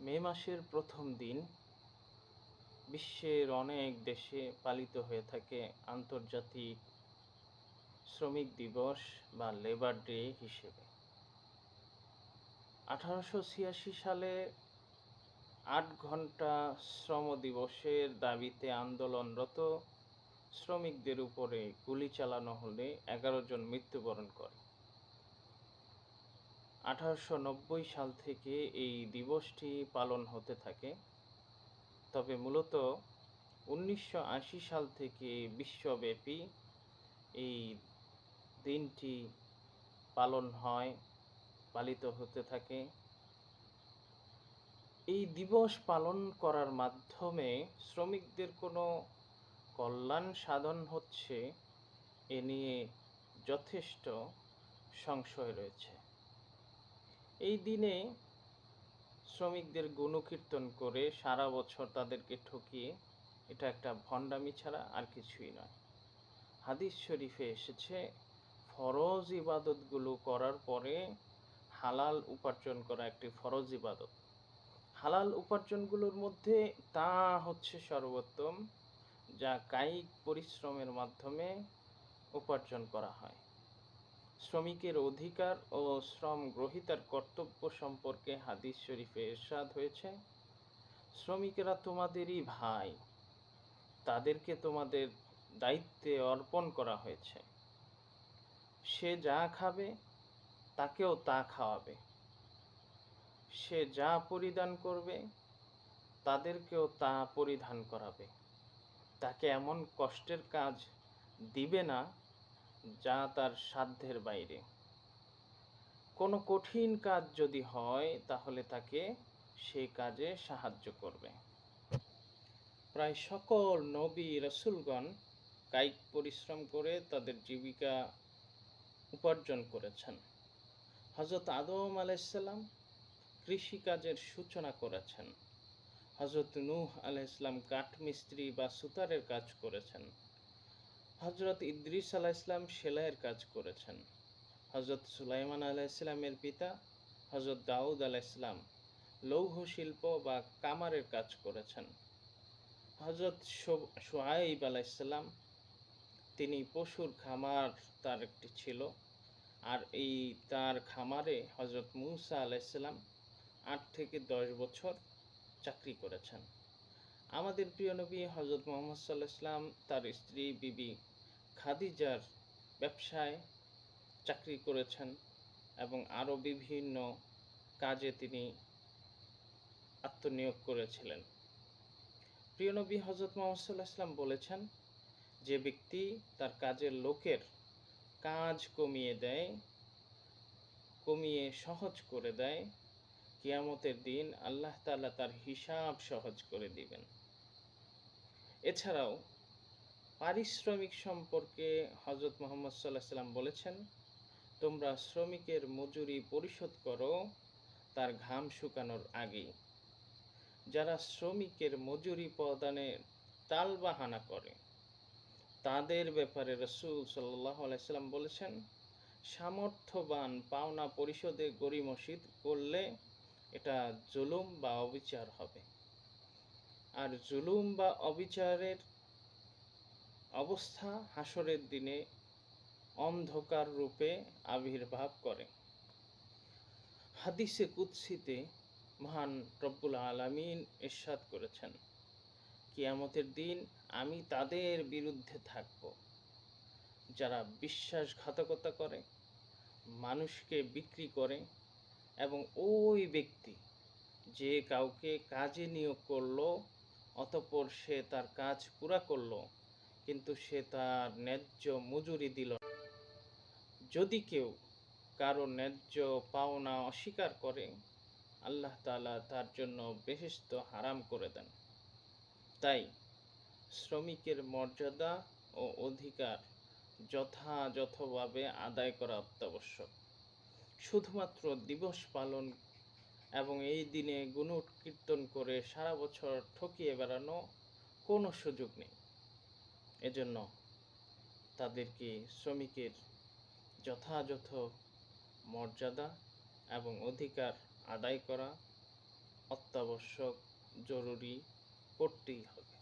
মে মাসের প্রথম দিন বিশ্বের অনেক দেশে পালিত হয়ে থাকে আন্তর্জাতিক শ্রমিক দিবস বা লেবার ডে হিসেবে। 1886 সালে 8 ঘন্টা শ্রম দিবসের দাবিতে আন্দোলনরত শ্রমিকদের উপরে গুলি চালানো হলে 11 জন মৃত্যুবরণ করে। 1890 সাল থেকে এই দিবসটি পালন হতে থাকে, তবে মূলত 1980 সাল থেকে বিশ্বব্যাপী এই দিনটি পালিত হতে থাকে। এই দিবস পালন করার মাধ্যমে শ্রমিকদের কোনো কল্যাণ সাধন হচ্ছে এ নিয়ে যথেষ্ট সংশয় রয়েছে। এই দিনে শ্রমিকদের গুণকীর্তন করে সারা বছর তাদেরকে ঠকিয়ে এটা একটা ভণ্ডামি ছাড়া আর কিছুই নয়। হাদিস শরীফে এসেছে, ফরজ ইবাদতগুলো করার পরে হালাল উপার্জন করা একটি ফরজ ইবাদত। হালাল উপার্জনগুলোর মধ্যে তা হচ্ছে সর্বোত্তম, যা কায়িক পরিশ্রমের মাধ্যমে উপার্জন করা হয়। শ্রমিকের অধিকার ও শ্রম গ্রহীতার কর্তব্য সম্পর্কে হাদিস শরীফে ইরশাদ হয়েছে, শ্রমিকেরা তোমাদেরই ভাই, তাদেরকে তোমাদের দায়িত্বে অর্পণ করা হয়েছে। সে যা খাবে তাকেও তা খাওয়াবে, সে যা পরিধান করবে তাদেরকেও তা পরিধান করাবে। তাকে এমন কষ্টের কাজ দিবে না যা তার সাধ্যের বাইরে। কোনো কঠিন কাজ যদি হয় তাহলে তাকে সেই কাজে সাহায্য করবে। প্রায় সকল নবী রাসূলগণ কায়িক পরিশ্রম করে তাদের জীবিকা উপার্জন করেছেন। হযরত আদম আলাইহিসসালাম কৃষিকাজের সূচনা করেছেন। হযরত নূহ আলাইহিসসালাম কাঠমিস্ত্রি বা সুতারের কাজ করেছেন। হযরত ইদ্রিস আলাইহিসসালাম সেলাইয়ের কাজ করেছেন। হযরত সুলাইমান আলাইহিসসালামের পিতা হযরত দাউদ আলাইহিসসালাম লৌহ শিল্প বা কামারের কাজ করেছেন। হযরত শুআয়ব আলাইহিসসালাম তিনি পশুর খামার তার একটি ছিল, আর এই তার খামারে হযরত মূসা আলাইহিসসালাম 8 থেকে 10 বছর চাকরি করেছেন। আমাদের প্রিয় নবী হযরত মুহাম্মদ সাল্লাল্লাহু আলাইহি ওয়াসাল্লাম তার স্ত্রী বিবি খাদিজার ব্যবসায় চাকরি করেছেন এবং আরও বিভিন্ন কাজে তিনি আত্মনিয়োগ করেছিলেন। প্রিয় নবী হযরত মুহাম্মদ সাল্লাল্লাহু আলাইহি ওয়াসাল্লাম বলেছেন, যে ব্যক্তি তার কাজের লোকের কাজ কমিয়ে সহজ করে দেয়, কিয়ামতের দিন আল্লাহ তাআলা তার হিসাব সহজ করে দিবেন। এছাড়াও পারিশ্রমিক সম্পর্কে হযরত মুহাম্মদ সাল্লাল্লাহু আলাইহি ওয়াসাল্লাম বলেছেন, তোমরা শ্রমিকের মজুরি পরিশোধ করো তার ঘাম শুকানোর আগেই। যারা শ্রমিকের মজুরি প্রদানে টালবাহানা করে তাদের ব্যাপারে রাসূল সাল্লাল্লাহু আলাইহি ওয়াসাল্লাম বলেছেন, সামর্থ্যবান পাওনা পরিশোধে গড়িমসি করলে এটা জুলুম বা অবিচার হবে। আর জুলুম বা অবিচারের অবস্থা হাসরের দিনে অন্ধকার রূপে আবির্ভাব করে। হাদিসে কুদসিতে মহান রব্বুল আলামিন ইরশাদ করেছেন, কিয়ামতের দিন আমি তাদের বিরুদ্ধে থাকব যারা বিশ্বাসঘাতকতা করে, মানুষকে বিক্রি করে এবং ওই ব্যক্তি যে কাউকে কাজে নিয়োগ করলো অতঃপর সে তার কাজ পুরা করলো কিন্তু সে তার ন্যায্য মজুরি দিল না। যদি কেউ কারো ন্যায্য পাওনা অস্বীকার করে, আল্লাহ তাআলা তার জন্য বেহেশত হারাম করে দেন। তাই শ্রমিকের মর্যাদা ও অধিকার যথাযথভাবে আদায় করা অত্যাবশ্যক। শুধুমাত্র দিবস পালন এবং এই দিনে গুণকীর্তন করে সারা বছর ঠকিয়ে বেড়ানো কোনো সুযোগ নেই। এজন্য তাদেরকে শ্রমিকের যথাযথ মর্যাদা এবং অধিকার আদায় করা অত্যাবশ্যক, জরুরি করতেই হবে।